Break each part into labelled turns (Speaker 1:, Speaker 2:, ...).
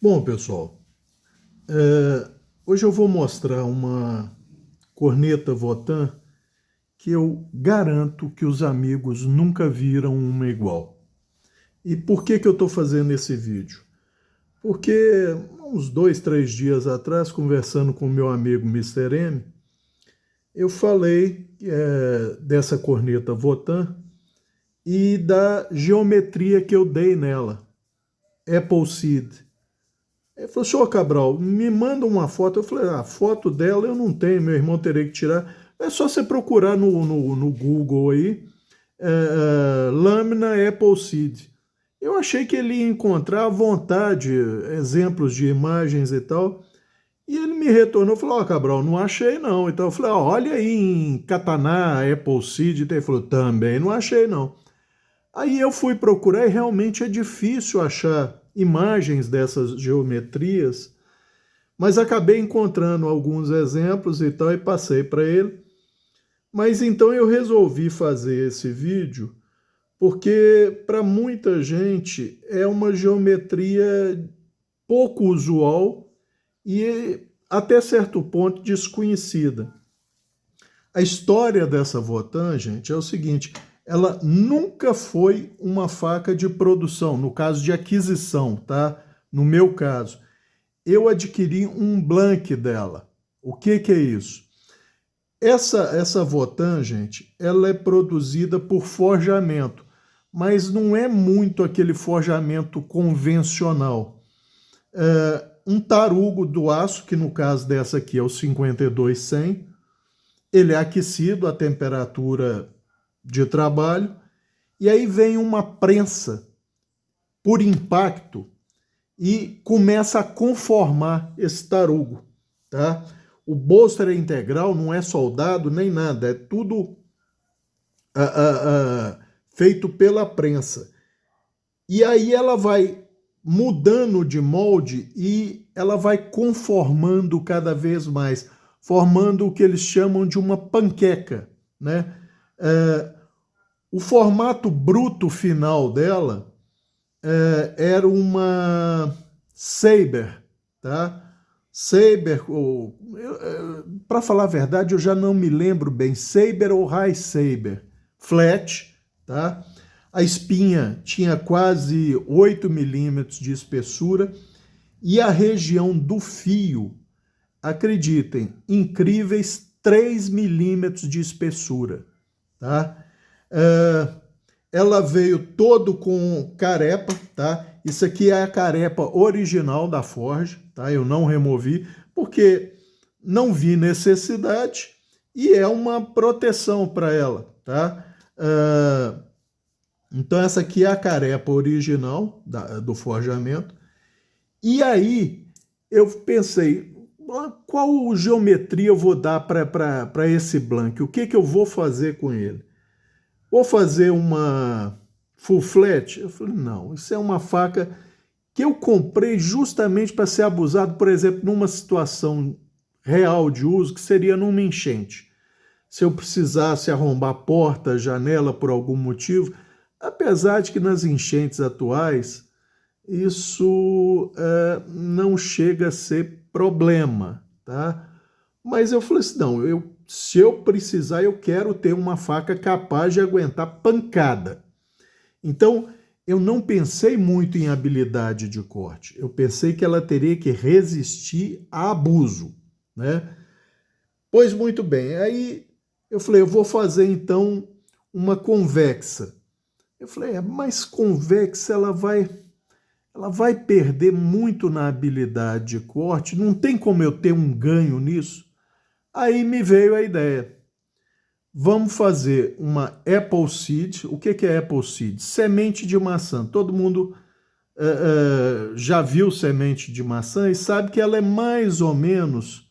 Speaker 1: Bom, pessoal, hoje eu vou mostrar uma corneta Votan que eu garanto que os amigos nunca viram uma igual. E por que eu estou fazendo esse vídeo? Porque uns 2, 3 dias atrás, conversando com o meu amigo Mister M, eu falei dessa corneta Votan e da geometria que eu dei nela, Apple Seed. Ele falou, senhor Cabral, me manda uma foto. Eu falei, a foto dela eu não tenho, meu irmão teria que tirar. É só você procurar no Google aí, lâmina Apple Seed. Eu achei que ele ia encontrar à vontade exemplos de imagens e tal. E ele me retornou e falou, Cabral, não achei não. Então eu falei, olha aí em Kataná, Apple Seed. Ele falou, também não achei não. Aí eu fui procurar e realmente é difícil achar imagens dessas geometrias, mas acabei encontrando alguns exemplos e tal e passei para ele. Mas então eu resolvi fazer esse vídeo porque para muita gente é uma geometria pouco usual e até certo ponto desconhecida. A história dessa Votan, gente, é o seguinte: ela nunca foi uma faca de produção, no caso de aquisição, tá? No meu caso, eu adquiri um blank dela. O que é isso? Essa Votan, gente, ela é produzida por forjamento, mas não é muito aquele forjamento convencional. Um tarugo do aço, que no caso dessa aqui é o 52-100, ele é aquecido a temperatura de trabalho, e aí vem uma prensa por impacto e começa a conformar esse tarugo, tá? O bolster é integral, não é soldado nem nada, é tudo feito pela prensa. E aí ela vai mudando de molde e ela vai conformando cada vez mais, formando o que eles chamam de uma panqueca, né? O formato bruto final dela era uma Saber, tá? Saber, para falar a verdade, eu já não me lembro bem, Saber ou High Saber, flat, tá? A espinha tinha quase 8 milímetros de espessura e a região do fio, acreditem, incríveis 3 milímetros de espessura, tá? Ela veio todo com carepa, tá? Isso aqui é a carepa original da Forge, tá? Eu não removi porque não vi necessidade e é uma proteção para ela, tá? Então essa aqui é a carepa original do forjamento. E aí eu pensei, qual geometria eu vou dar para esse blank? O que eu vou fazer com ele? Vou fazer uma full flat? Eu falei, não, isso é uma faca que eu comprei justamente para ser abusado, por exemplo, numa situação real de uso, que seria numa enchente. Se eu precisasse arrombar porta, janela por algum motivo, apesar de que nas enchentes atuais isso não chega a ser problema, tá? Mas eu falei assim, não, se eu precisar, eu quero ter uma faca capaz de aguentar pancada. Então, eu não pensei muito em habilidade de corte. Eu pensei que ela teria que resistir a abuso, né? Pois muito bem. Aí eu falei, eu vou fazer então uma convexa. Eu falei, mas convexa ela vai perder muito na habilidade de corte, não tem como eu ter um ganho nisso. Aí me veio a ideia. Vamos fazer uma Apple Seed. O que é Apple Seed? Semente de maçã. Todo mundo já viu semente de maçã e sabe que ela é mais ou menos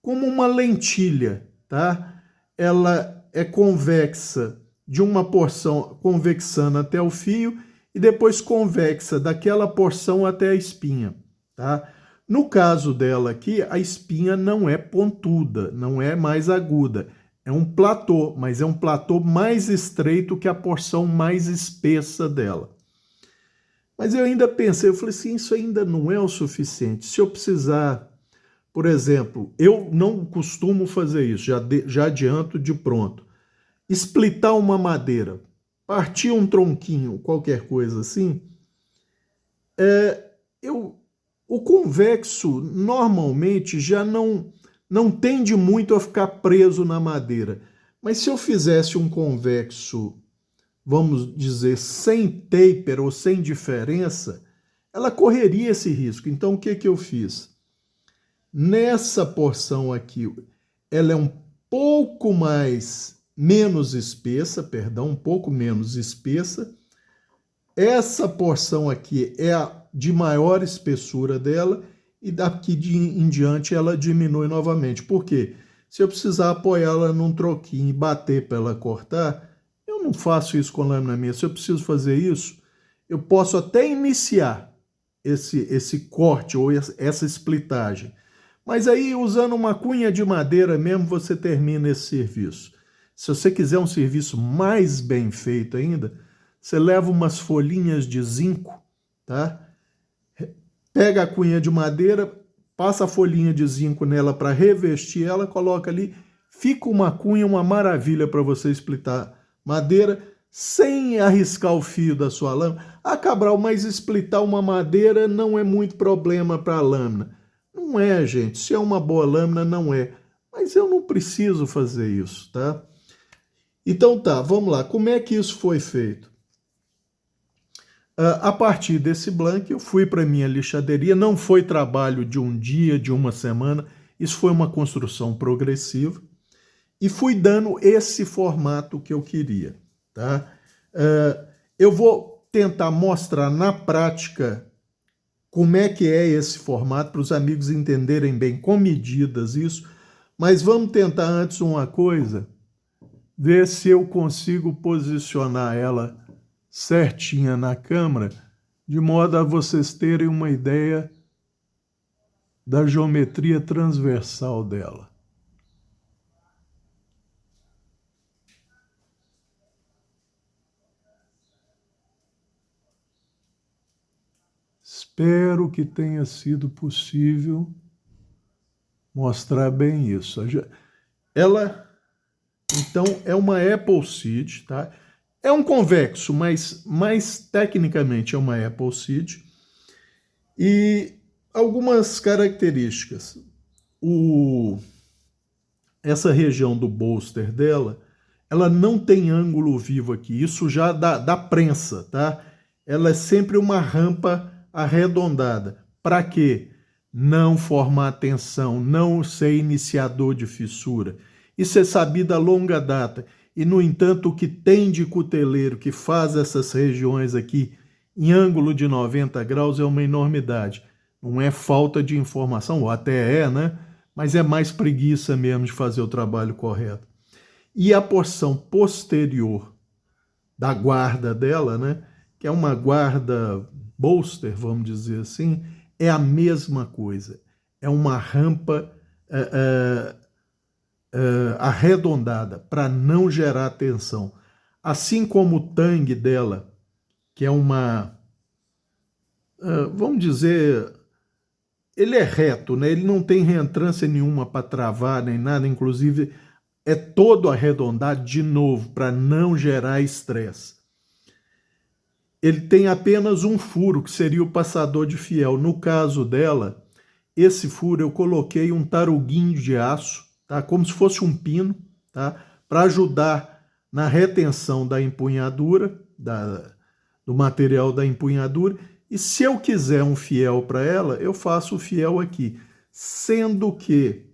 Speaker 1: como uma lentilha, tá? Ela é convexa de uma porção, convexando até o fio e depois convexa daquela porção até a espinha, tá? No caso dela aqui, a espinha não é pontuda, não é mais aguda. É um platô, mas é um platô mais estreito que a porção mais espessa dela. Mas eu ainda pensei, eu falei assim, isso ainda não é o suficiente. Se eu precisar, por exemplo, eu não costumo fazer isso, já adianto de pronto. Splitar uma madeira, partir um tronquinho, qualquer coisa assim, eu, o convexo normalmente já não tende muito a ficar preso na madeira. Mas se eu fizesse um convexo, vamos dizer, sem taper ou sem diferença, ela correria esse risco. Então, o que que eu fiz? Nessa porção aqui, ela é um pouco menos espessa, perdão, um pouco menos espessa. Essa porção aqui é a de maior espessura dela e daqui em diante ela diminui novamente. Por quê? Se eu precisar apoiá-la num troquinho e bater para ela cortar, eu não faço isso com lâmina minha. Se eu preciso fazer isso, eu posso até iniciar esse corte ou essa splitagem. Mas aí, usando uma cunha de madeira mesmo, você termina esse serviço. Se você quiser um serviço mais bem feito ainda, você leva umas folhinhas de zinco, tá? Pega a cunha de madeira, passa a folhinha de zinco nela para revestir ela, coloca ali, fica uma cunha, uma maravilha para você splitar madeira sem arriscar o fio da sua lâmina. Ah, Cabral, mas splitar uma madeira não é muito problema para a lâmina. Não é, gente. Se é uma boa lâmina, não é. Mas eu não preciso fazer isso, tá? Então tá, vamos lá. Como é que isso foi feito? A partir desse blank, eu fui para minha lixaderia. Não foi trabalho de um dia, de uma semana. Isso foi uma construção progressiva. E fui dando esse formato que eu queria, tá? Eu vou tentar mostrar na prática como é que é esse formato, para os amigos entenderem bem com medidas isso. Mas vamos tentar antes uma coisa, ver se eu consigo posicionar ela certinha na câmera, de modo a vocês terem uma ideia da geometria transversal dela. Espero que tenha sido possível mostrar bem isso. Ela, então, é uma Apple Seed, tá? É um convexo, mas mais tecnicamente é uma Apple Seed. E algumas características. Essa região do bolster dela, ela não tem ângulo vivo aqui. Isso já da prensa, tá? Ela é sempre uma rampa arredondada. Para quê? Não formar tensão, não ser iniciador de fissura. Isso é sabido a longa data. E, no entanto, o que tem de cuteleiro que faz essas regiões aqui em ângulo de 90 graus é uma enormidade. Não é falta de informação, ou até é, né? Mas é mais preguiça mesmo de fazer o trabalho correto. E a porção posterior da guarda dela, né? Que é uma guarda bolster, vamos dizer assim, é a mesma coisa. É uma rampa arredondada para não gerar tensão. Assim como o tangue dela, que é uma, vamos dizer, ele é reto, né? Ele não tem reentrância nenhuma para travar nem nada, inclusive é todo arredondado de novo para não gerar estresse. Ele tem apenas um furo, que seria o passador de fiel. No caso dela, esse furo eu coloquei um taruguinho de aço, tá? Como se fosse um pino, tá? Para ajudar na retenção da empunhadura, do material da empunhadura. E se eu quiser um fiel para ela, eu faço o fiel aqui. Sendo que,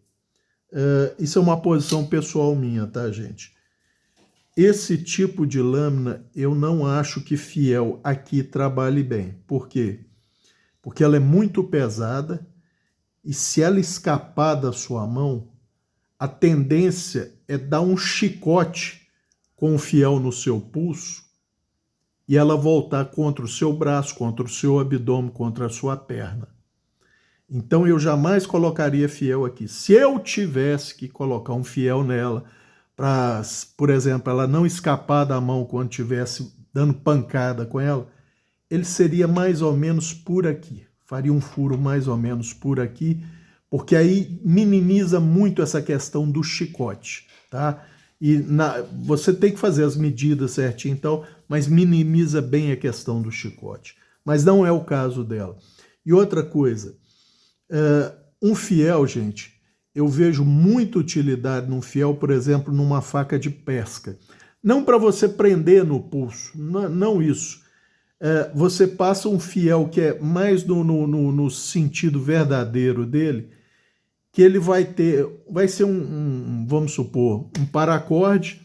Speaker 1: isso é uma posição pessoal minha, tá, gente? Esse tipo de lâmina, eu não acho que fiel aqui trabalhe bem. Por quê? Porque ela é muito pesada e se ela escapar da sua mão, a tendência é dar um chicote com o fiel no seu pulso e ela voltar contra o seu braço, contra o seu abdômen, contra a sua perna. Então eu jamais colocaria fiel aqui. Se eu tivesse que colocar um fiel nela, para, por exemplo, ela não escapar da mão quando estivesse dando pancada com ela, ele seria mais ou menos por aqui. Faria um furo mais ou menos por aqui, porque aí minimiza muito essa questão do chicote, tá? E você tem que fazer as medidas certinho, então, mas minimiza bem a questão do chicote. Mas não é o caso dela. E outra coisa, um fiel, gente, eu vejo muita utilidade num fiel, por exemplo, numa faca de pesca. Não para você prender no pulso, não isso. Você passa um fiel que é mais no sentido verdadeiro dele, que ele vai ser vamos supor, um paracorde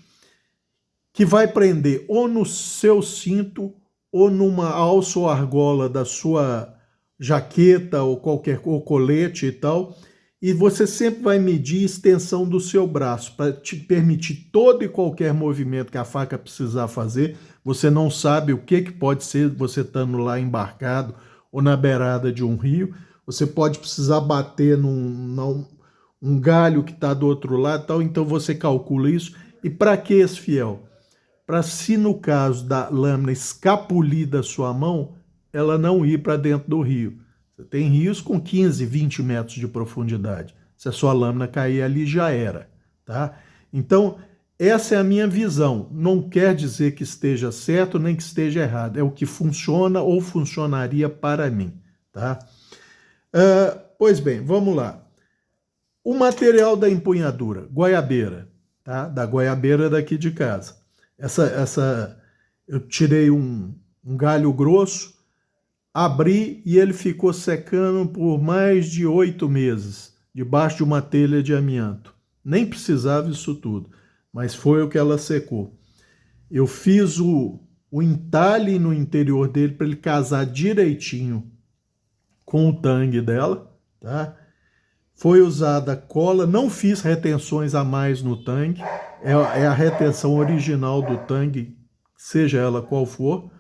Speaker 1: que vai prender ou no seu cinto ou numa alça ou argola da sua jaqueta ou ou colete e tal, e você sempre vai medir a extensão do seu braço para te permitir todo e qualquer movimento que a faca precisar fazer. Você não sabe o que pode ser você estando lá embarcado ou na beirada de um rio. Você pode precisar bater num galho que está do outro lado, tal, então você calcula isso. E para que esse fiel? Para, se no caso da lâmina escapulir da sua mão, ela não ir para dentro do rio. Você tem rios com 15, 20 metros de profundidade. Se a sua lâmina cair ali, já era, tá? Então, essa é a minha visão. Não quer dizer que esteja certo nem que esteja errado. É o que funciona ou funcionaria para mim, tá? Pois bem, vamos lá. O material da empunhadura, goiabeira, tá? Da goiabeira daqui de casa. Eu tirei um galho grosso, abri e ele ficou secando por mais de 8 meses, debaixo de uma telha de amianto. Nem precisava isso tudo, mas foi o que ela secou. Eu fiz o entalhe no interior dele para ele casar direitinho com o tangue dela, tá? Foi usada cola, não fiz retenções a mais no tangue, é a retenção original do tangue, seja ela qual for.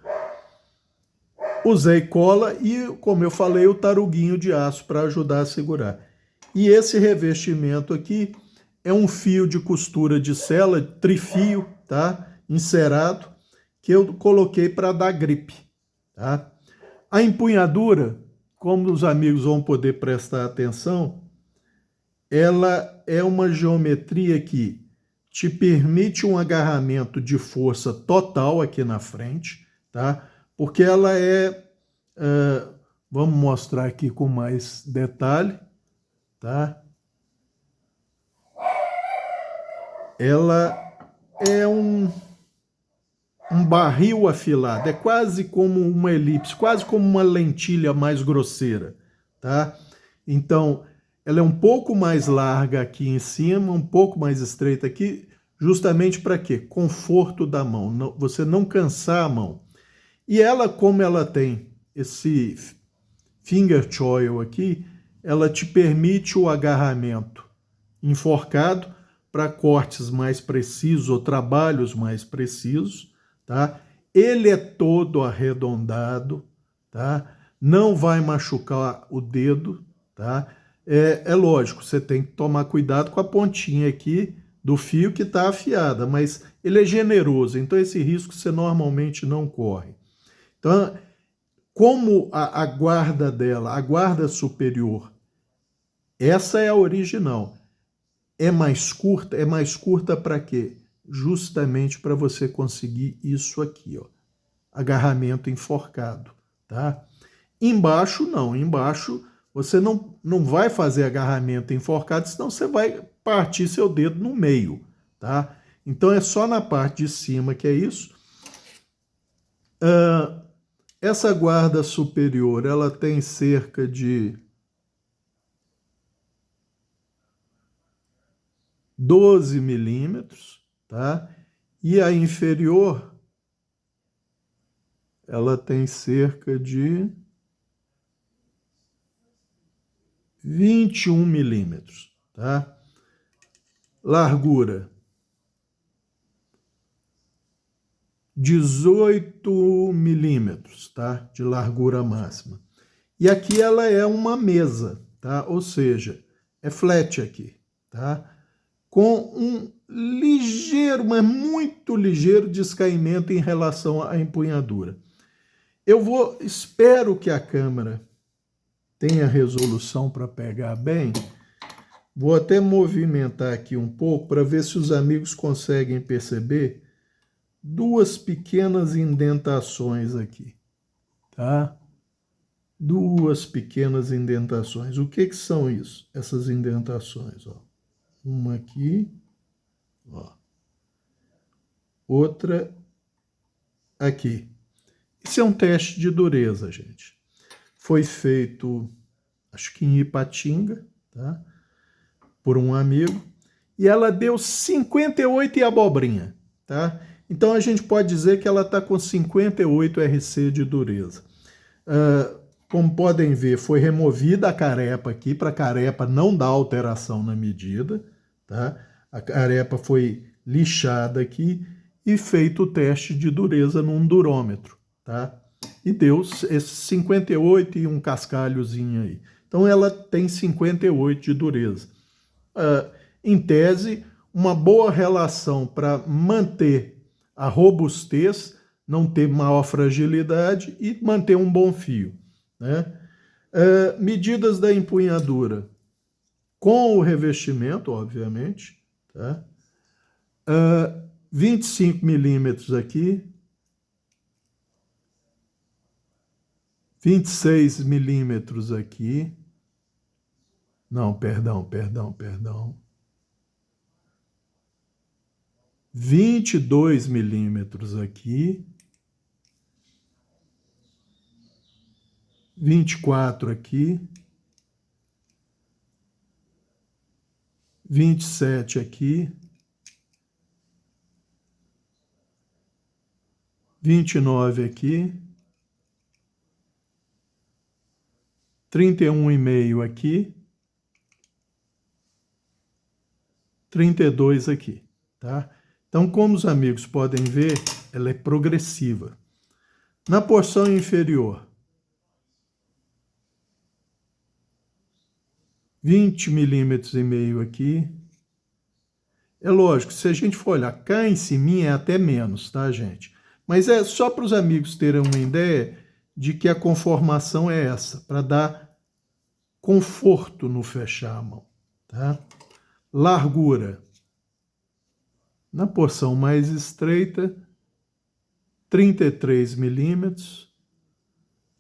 Speaker 1: Usei cola e, como eu falei, o taruguinho de aço para ajudar a segurar. E esse revestimento aqui é um fio de costura de sela, trifio, tá? Encerado, que eu coloquei para dar gripe, tá? A empunhadura, como os amigos vão poder prestar atenção, ela é uma geometria que te permite um agarramento de força total aqui na frente, tá? Porque ela vamos mostrar aqui com mais detalhe, tá? Ela é um barril afilado, é quase como uma elipse, quase como uma lentilha mais grosseira, tá? Então, ela é um pouco mais larga aqui em cima, um pouco mais estreita aqui, justamente para quê? Conforto da mão, você não cansar a mão. E ela, como ela tem esse finger choil aqui, ela te permite o agarramento enforcado para cortes mais precisos ou trabalhos mais precisos, tá? Ele é todo arredondado, tá? Não vai machucar o dedo, tá? É lógico, você tem que tomar cuidado com a pontinha aqui do fio que está afiada, mas ele é generoso, então esse risco você normalmente não corre. Então, como a guarda dela, a guarda superior, essa é a original. É mais curta para quê? Justamente para você conseguir isso aqui, ó, agarramento enforcado, tá? Embaixo não, embaixo você não vai fazer agarramento enforcado, senão você vai partir seu dedo no meio, tá? Então é só na parte de cima que é isso. Essa guarda superior, ela tem cerca de 12 milímetros, tá? E a inferior, ela tem cerca de 21 milímetros, tá? Largura, 18 milímetros, tá? De largura máxima. E aqui ela é uma mesa, tá? Ou seja, é flat aqui, tá? Com um ligeiro, mas muito ligeiro descaimento em relação à empunhadura. espero que a câmera tenha resolução para pegar bem. Vou até movimentar aqui um pouco para ver se os amigos conseguem perceber duas pequenas indentações aqui, tá? Duas pequenas indentações. O que são isso? Essas indentações, ó. Uma aqui, ó. Outra aqui. Isso é um teste de dureza, gente. Foi feito, acho que em Ipatinga, tá? Por um amigo, e ela deu 58 e abobrinha, tá? Então a gente pode dizer que ela está com 58 RC de dureza. Como podem ver, foi removida a carepa aqui, para a carepa não dar alteração na medida, tá? A carepa foi lixada aqui e feito o teste de dureza num durômetro, tá? E deu esses 58 e um cascalhozinho aí. Então ela tem 58 de dureza. Em tese, uma boa relação para manter a robustez, não ter maior fragilidade e manter um bom fio, né? Medidas da empunhadura com o revestimento, obviamente, tá? 25 milímetros aqui, 26 milímetros aqui, não, perdão, 22 milímetros aqui, 24 aqui, 27 aqui, 29 aqui, 31,5 aqui, 32 aqui, tá? Então, como os amigos podem ver, ela é progressiva. Na porção inferior, 20 milímetros e meio aqui. É lógico, se a gente for olhar cá em cima é até menos, tá, gente? Mas é só para os amigos terem uma ideia de que a conformação é essa, para dar conforto no fechar a mão, tá? Largura. Na porção mais estreita, 33 milímetros.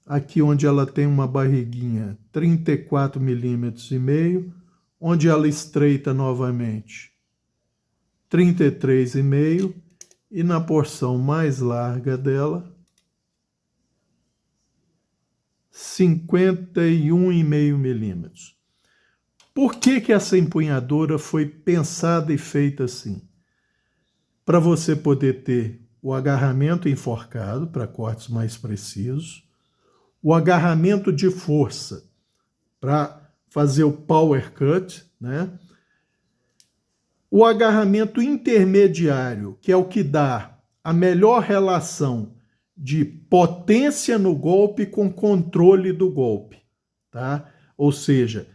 Speaker 1: Aqui onde ela tem uma barriguinha, 34 milímetros e meio. Onde ela estreita novamente, 33,5. E na porção mais larga dela, 51,5 milímetros. Por que essa empunhadura foi pensada e feita assim? Para você poder ter o agarramento enforcado para cortes mais precisos, o agarramento de força para fazer o power cut, né? O agarramento intermediário, que é o que dá a melhor relação de potência no golpe com controle do golpe, tá? Ou seja,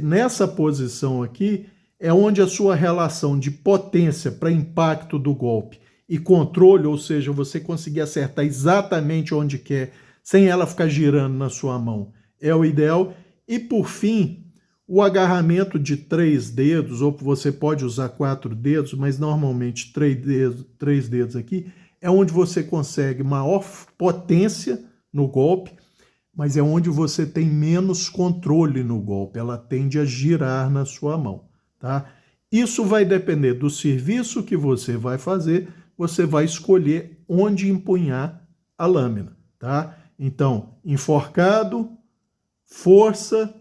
Speaker 1: nessa posição aqui é onde a sua relação de potência para impacto do golpe e controle, ou seja, você conseguir acertar exatamente onde quer, sem ela ficar girando na sua mão, é o ideal. E por fim, o agarramento de 3 dedos, ou você pode usar 4 dedos, mas normalmente 3 dedos aqui, é onde você consegue maior potência no golpe, mas é onde você tem menos controle no golpe, ela tende a girar na sua mão, tá? Isso vai depender do serviço que você vai fazer, você vai escolher onde empunhar a lâmina, tá? Então, enforcado, força,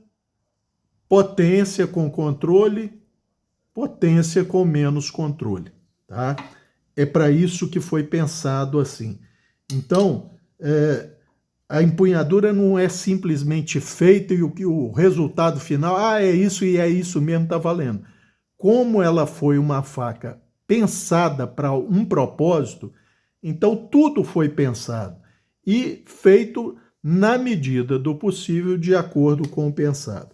Speaker 1: potência com controle, potência com menos controle, tá? É para isso que foi pensado assim. Então, a empunhadura não é simplesmente feita e o resultado final, é isso e é isso mesmo, está valendo. Como ela foi uma faca pensada para um propósito, então tudo foi pensado e feito na medida do possível, de acordo com o pensado.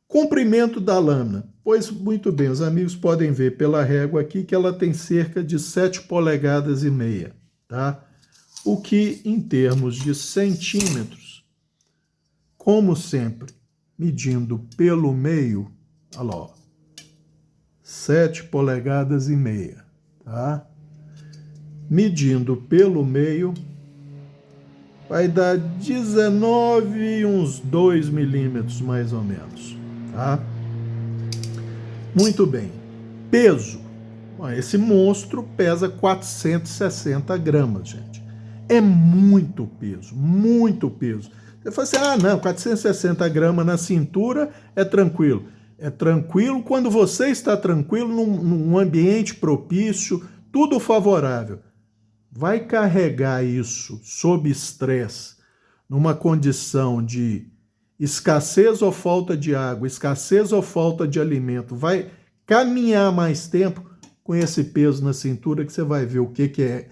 Speaker 1: Comprimento da lâmina. Pois muito bem, os amigos podem ver pela régua aqui que ela tem cerca de 7 polegadas e meia, tá? o que em termos de centímetros, como sempre, medindo pelo meio, olha lá, ó, 7,5 polegadas, tá? Medindo pelo meio, vai dar 19 e uns 2 milímetros, mais ou menos, tá? Muito bem. Peso. Esse monstro pesa 460 gramas, gente. É muito peso, muito peso. Você fala assim, ah, não, 460 gramas na cintura é tranquilo. É tranquilo quando você está tranquilo num ambiente propício, tudo favorável. Vai carregar isso sob estresse, numa condição de escassez ou falta de água, escassez ou falta de alimento, vai caminhar mais tempo com esse peso na cintura que você vai ver o que é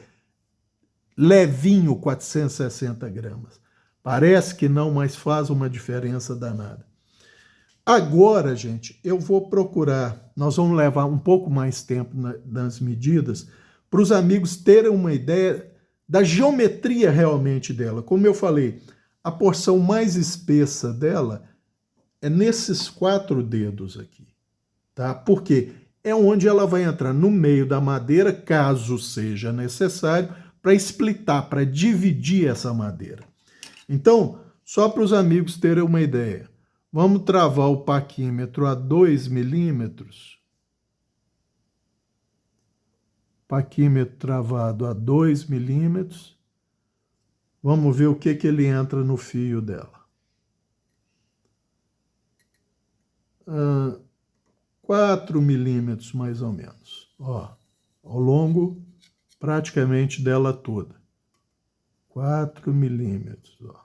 Speaker 1: levinho 460 gramas. Parece que não, mas faz uma diferença danada. Agora, gente, eu vou procurar, nós vamos levar um pouco mais tempo nas medidas, para os amigos terem uma ideia da geometria realmente dela. Como eu falei, a porção mais espessa dela é nesses 4 dedos aqui, tá? Porque é onde ela vai entrar no meio da madeira, caso seja necessário, para splitar, para dividir essa madeira. Então, só para os amigos terem uma ideia, vamos travar o paquímetro a 2 milímetros. Paquímetro travado a 2 milímetros. Vamos ver o que ele entra no fio dela. 4 milímetros, mais ou menos. Ó, ao longo praticamente dela toda. 4 milímetros, ó.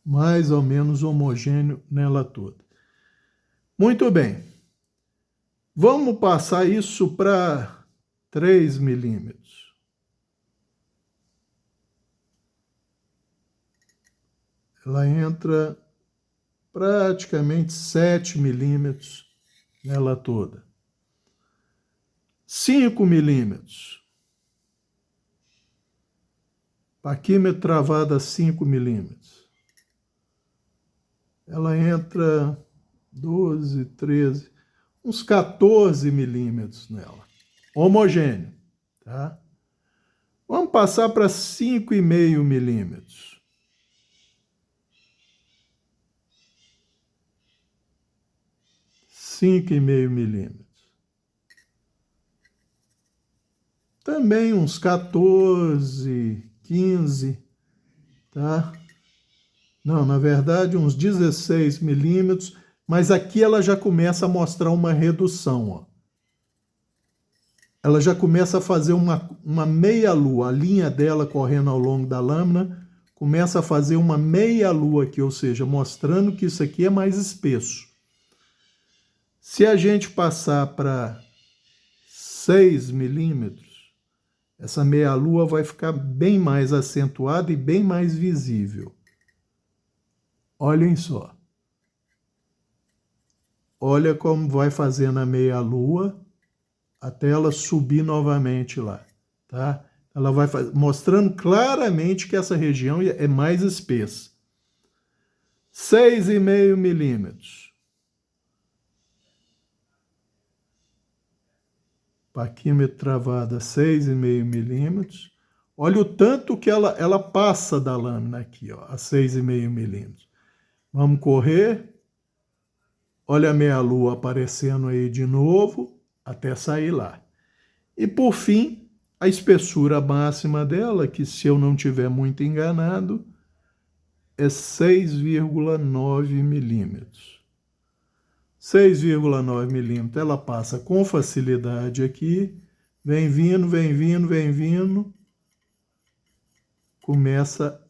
Speaker 1: Mais ou menos homogêneo nela toda. Muito bem. Vamos passar isso para 3 milímetros. Ela entra praticamente 7 milímetros nela toda. 5 milímetros. Paquímetro travado a 5 milímetros. Ela entra 12, 13, uns 14 milímetros nela. Homogêneo, tá? Vamos passar para 5,5 milímetros. 5,5 milímetros. Também uns 14, 15, tá? Não, na verdade, uns 16 milímetros, mas aqui ela já começa a mostrar uma redução, ó. Ela já começa a fazer uma meia-lua, a linha dela correndo ao longo da lâmina, começa a fazer uma meia-lua aqui, ou seja, mostrando que isso aqui é mais espesso. Se a gente passar para 6 milímetros, essa meia-lua vai ficar bem mais acentuada e bem mais visível. Olhem só. Olha como vai fazendo a meia-lua até ela subir novamente lá, tá? Ela vai mostrando claramente que essa região é mais espessa. 6,5 milímetros. Paquímetro travado a 6,5 milímetros. Olha o tanto que ela passa da lâmina aqui, ó, a 6,5 milímetros. Vamos correr. Olha a meia-lua aparecendo aí de novo, até sair lá. E por fim, a espessura máxima dela, que se eu não estiver muito enganado, é 6,9 milímetros. 6,9 milímetros, ela passa com facilidade aqui, vem vindo, vem vindo, vem vindo, começa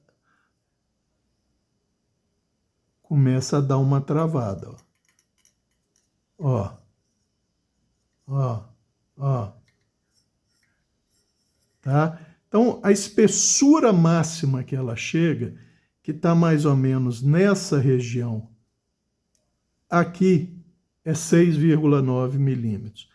Speaker 1: a dar uma travada, ó. Ó, ó, ó, tá? Então, a espessura máxima que ela chega, que está mais ou menos nessa região, aqui é 6,9 milímetros.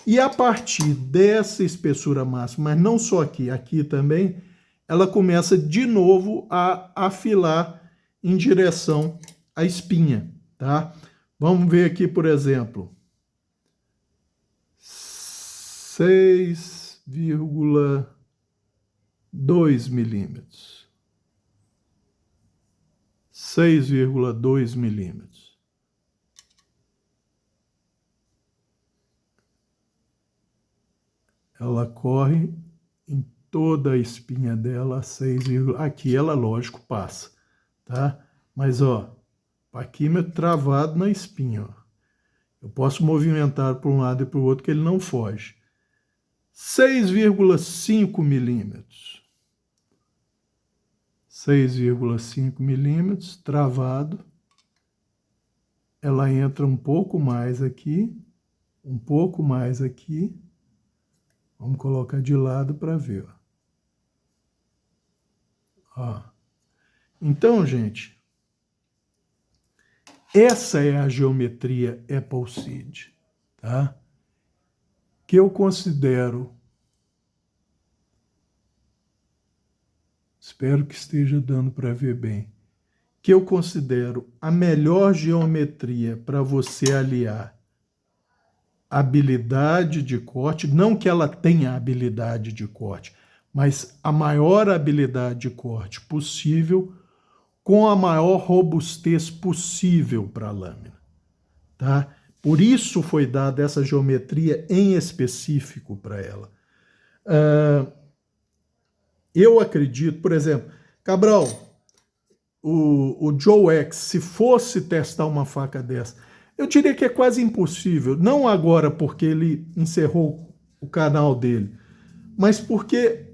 Speaker 1: E a partir dessa espessura máxima, mas não só aqui, aqui também, ela começa de novo a afilar em direção à espinha, tá? Vamos ver aqui, por exemplo, 6,2 milímetros. 6,2 milímetros. Ela corre em toda a espinha dela, 6, aqui ela, lógico, passa, tá? Mas, ó, paquímetro travado na espinha, ó. Eu posso movimentar para um lado e para o outro que ele não foge. 6,5 milímetros. 6,5 milímetros, travado. Ela entra um pouco mais aqui, um pouco mais aqui. Vamos colocar de lado para ver. Ó. Então, gente, essa é a geometria Appleseed, tá? Que eu considero, espero que esteja dando para ver bem, que eu considero a melhor geometria para você aliar habilidade de corte, não que ela tenha habilidade de corte, mas a maior habilidade de corte possível com a maior robustez possível para a lâmina, tá? Por isso foi dada essa geometria em específico para ela. Eu acredito, por exemplo, Cabral, o Joe X, se fosse testar uma faca dessa, eu diria que é quase impossível. Não agora porque ele encerrou o canal dele, mas porque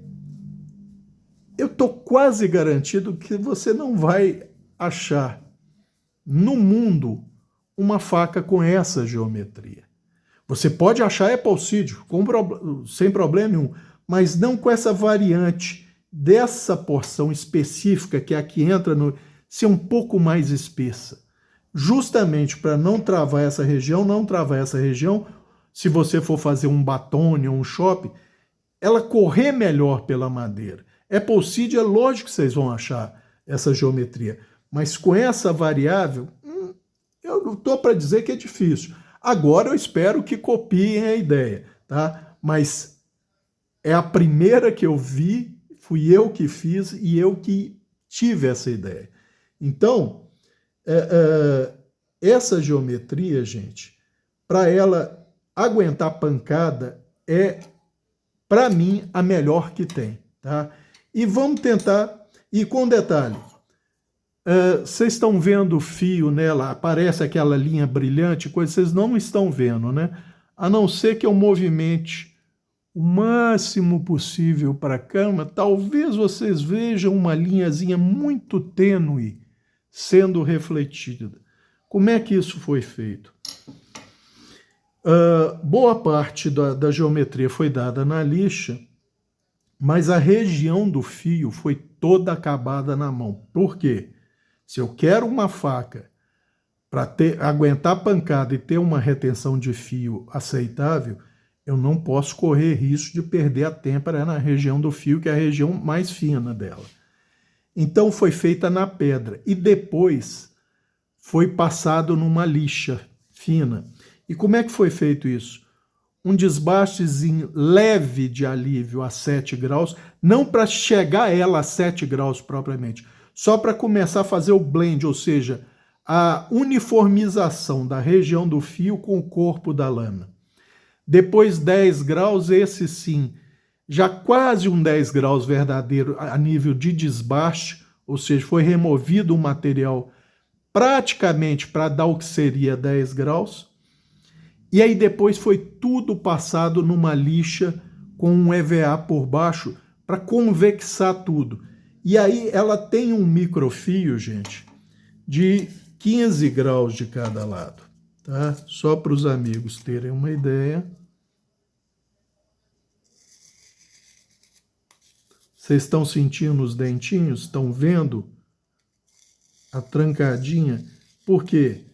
Speaker 1: eu estou quase garantido que você não vai achar no mundo uma faca com essa geometria. Você pode achar Appleseed sem problema nenhum, mas não com essa variante dessa porção específica que aqui entra no ser um pouco mais espessa. Justamente para não travar essa região, se você for fazer um batone ou um chope, ela correr melhor pela madeira. Appleseed é lógico que vocês vão achar essa geometria, mas com essa variável, eu não estou para dizer que é difícil. Agora eu espero que copiem a ideia, tá? Mas é a primeira que eu vi, fui eu que fiz e eu que tive essa ideia. Então, essa geometria, gente, para ela aguentar pancada, é, para mim, a melhor que tem, tá? E vamos tentar, e com detalhe, vocês estão vendo o fio nela, aparece aquela linha brilhante, coisa vocês não estão vendo, né? A não ser que eu movimente o máximo possível para a câmera, talvez vocês vejam uma linhazinha muito tênue sendo refletida. Como é que isso foi feito? Boa parte da geometria foi dada na lixa, mas a região do fio foi toda acabada na mão. Por quê? Se eu quero uma faca para aguentar pancada e ter uma retenção de fio aceitável, eu não posso correr risco de perder a têmpera na região do fio, que é a região mais fina dela. Então foi feita na pedra e depois foi passado numa lixa fina. E como é que foi feito isso? Um desbastezinho leve de alívio a 7 graus, não para chegar ela a 7 graus propriamente, só para começar a fazer o blend, ou seja, a uniformização da região do fio com o corpo da lâmina. Depois 10 graus, esse sim, já quase um 10 graus verdadeiro a nível de desbaste, ou seja, foi removido o material praticamente para dar o que seria 10 graus. E aí depois foi tudo passado numa lixa com um EVA por baixo para convexar tudo. E aí ela tem um microfio, gente, de 15 graus de cada lado, tá? Só para os amigos terem uma ideia. Vocês estão sentindo os dentinhos? Estão vendo a trancadinha? Por quê?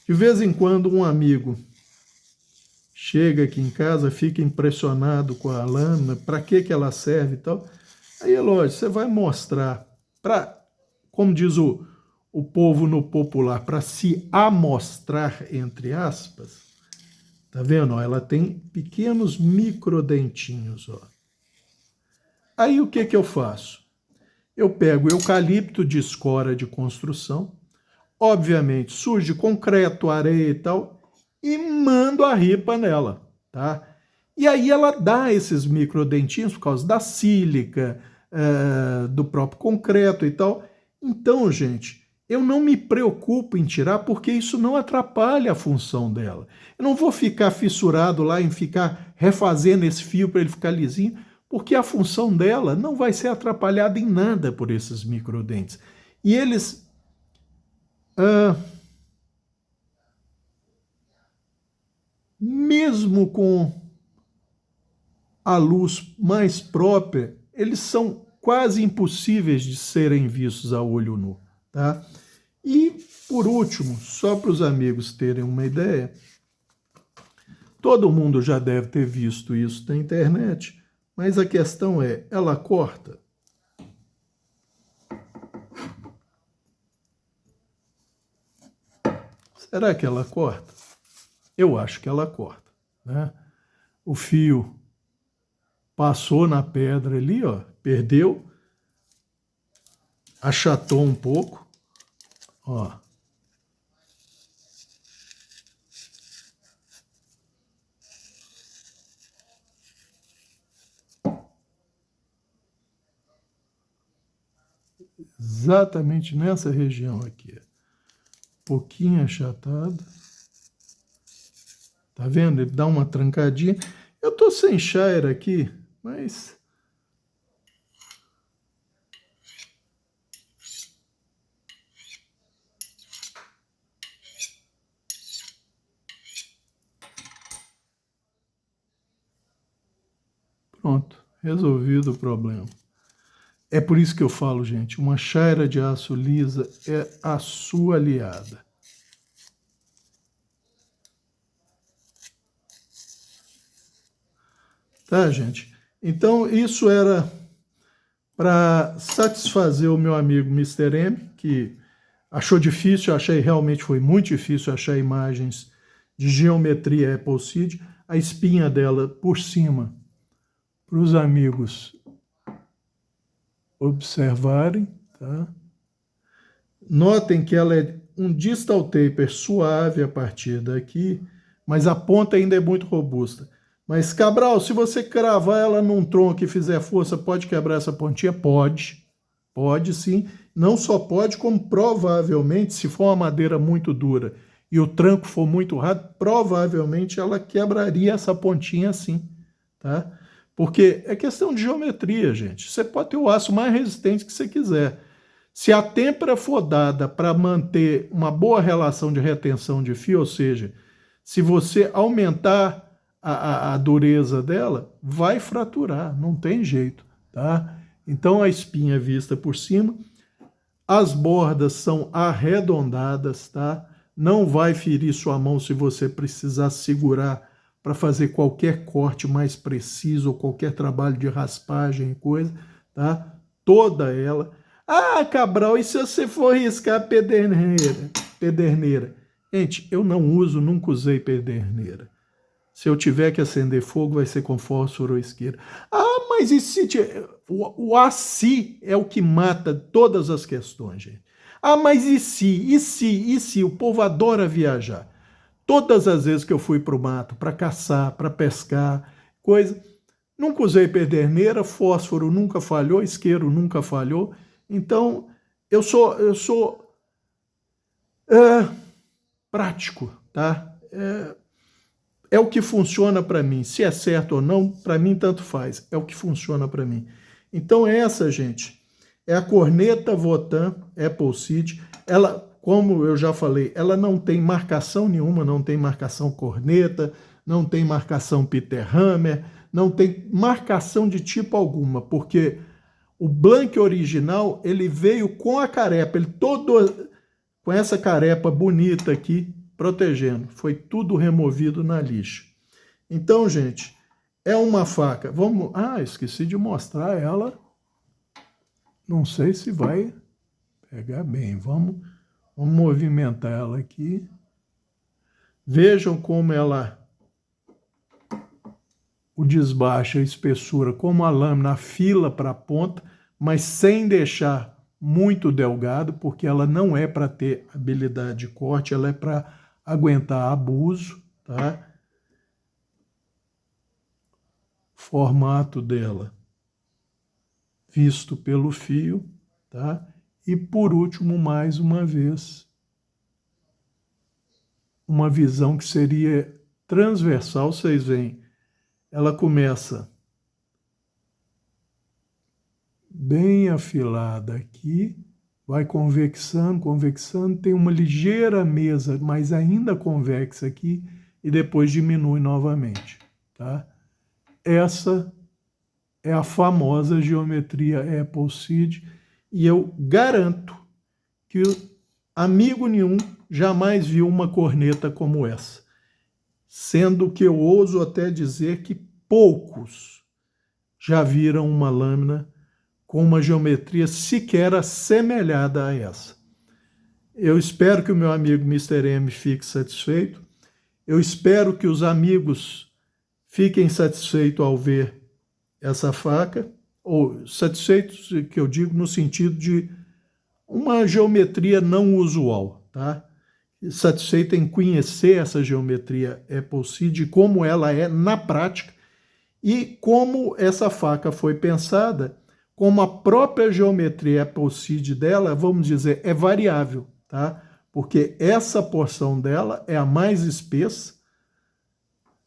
Speaker 1: De vez em quando um amigo chega aqui em casa, fica impressionado com a lâmina, para que ela serve e tal. Aí é lógico, você vai mostrar para, como diz o povo no popular, para se amostrar, entre aspas. Tá vendo? Ó, ela tem pequenos microdentinhos, ó. Aí o que que eu faço? Eu pego eucalipto de escora de construção, obviamente sujo de concreto, areia e tal, e mando a ripa nela, tá? E aí ela dá esses microdentinhos por causa da sílica, do próprio concreto e tal. Então, gente, eu não me preocupo em tirar porque isso não atrapalha a função dela. Eu não vou ficar fissurado lá em ficar refazendo esse fio para ele ficar lisinho, porque a função dela não vai ser atrapalhada em nada por esses microdentes. E eles... mesmo com a luz mais própria, eles são quase impossíveis de serem vistos a olho nu, tá? E, por último, só para os amigos terem uma ideia, todo mundo já deve ter visto isso na internet, mas a questão é, ela corta? Será que ela corta? Eu acho que ela corta, né? O fio passou na pedra ali, ó, perdeu, achatou um pouco, ó. Exatamente nessa região aqui, pouquinho achatado. Tá vendo? Ele dá uma trancadinha. Eu tô sem shire aqui, mas... pronto, resolvido o problema. É por isso que eu falo, gente, uma shire de aço lisa é a sua aliada. Tá, gente? Então, isso era para satisfazer o meu amigo Mr. M, que achou difícil, achei realmente foi muito difícil achar imagens de geometria Appleseed, a espinha dela por cima, para os amigos observarem, tá? Notem que ela é um distal taper suave a partir daqui, mas a ponta ainda é muito robusta. Mas, Cabral, se você cravar ela num tronco e fizer força, pode quebrar essa pontinha? Pode. Pode sim. Não só pode, como provavelmente, se for uma madeira muito dura e o tranco for muito rápido, provavelmente ela quebraria essa pontinha assim, tá? Porque é questão de geometria, gente. Você pode ter o aço mais resistente que você quiser. Se a têmpera for dada para manter uma boa relação de retenção de fio, ou seja, se você aumentar a dureza dela, vai fraturar, não tem jeito, tá? Então a espinha vista por cima, as bordas são arredondadas, tá? Não vai ferir sua mão se você precisar segurar para fazer qualquer corte mais preciso ou qualquer trabalho de raspagem e coisa, tá? Toda ela. Ah, Cabral, e se você for riscar pederneira? Gente, eu não uso, nunca usei pederneira. Se eu tiver que acender fogo, vai ser com fósforo ou isqueiro. Ah, mas e se... O AC é o que mata todas as questões, gente. Ah, mas e se? E se? E se? O povo adora viajar. Todas as vezes que eu fui para o mato, para caçar, para pescar, coisa... Nunca usei pederneira, fósforo nunca falhou, isqueiro nunca falhou. Então, eu sou prático, tá? É o que funciona para mim. Se é certo ou não, para mim tanto faz. É o que funciona para mim. Então essa, gente, é a corneta Votan Appleseed. Ela, como eu já falei, ela não tem marcação nenhuma, não tem marcação corneta, não tem marcação Peter Hammer, não tem marcação de tipo alguma, porque o Blank original, ele veio com a carepa, ele todo com essa carepa bonita aqui, protegendo. Foi tudo removido na lixa. Então, gente, é uma faca. Vamos... Ah, esqueci de mostrar ela. Não sei se vai pegar bem. Vamos movimentar ela aqui. Vejam como ela... O desbaixo, a espessura, como a lâmina afila para a ponta, mas sem deixar muito delgado, porque ela não é para ter habilidade de corte, ela é para aguentar abuso, tá? Formato dela visto pelo fio, tá? E por último, mais uma vez, uma visão que seria transversal, vocês veem, ela começa bem afilada aqui, vai convexando, convexando, tem uma ligeira mesa, mas ainda convexa aqui, e depois diminui novamente, tá? Essa é a famosa geometria Appleseed, e eu garanto que amigo nenhum jamais viu uma corneta como essa, sendo que eu ouso até dizer que poucos já viram uma lâmina com uma geometria sequer assemelhada a essa. Eu espero que o meu amigo Mr. M fique satisfeito. Eu espero que os amigos fiquem satisfeitos ao ver essa faca, ou satisfeitos, que eu digo, no sentido de uma geometria não usual, tá? Satisfeito em conhecer essa geometria Appleseed, como ela é na prática, e como essa faca foi pensada, como a própria geometria Appleseed dela, vamos dizer, é variável, tá? Porque essa porção dela é a mais espessa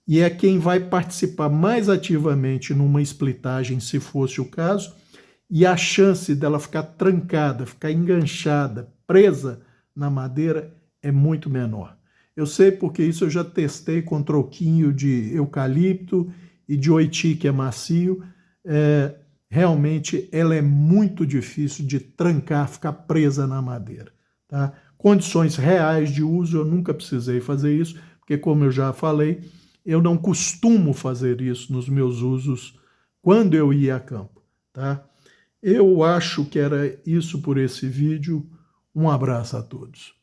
Speaker 1: e é quem vai participar mais ativamente numa splitagem, se fosse o caso, e a chance dela ficar trancada, ficar enganchada, presa na madeira é muito menor. Eu sei porque isso eu já testei com troquinho de eucalipto e de oiti, que é macio. Realmente ela é muito difícil de trancar, ficar presa na madeira, tá? Condições reais de uso, eu nunca precisei fazer isso, porque como eu já falei, eu não costumo fazer isso nos meus usos quando eu ia a campo, tá? Eu acho que era isso por esse vídeo. Um abraço a todos.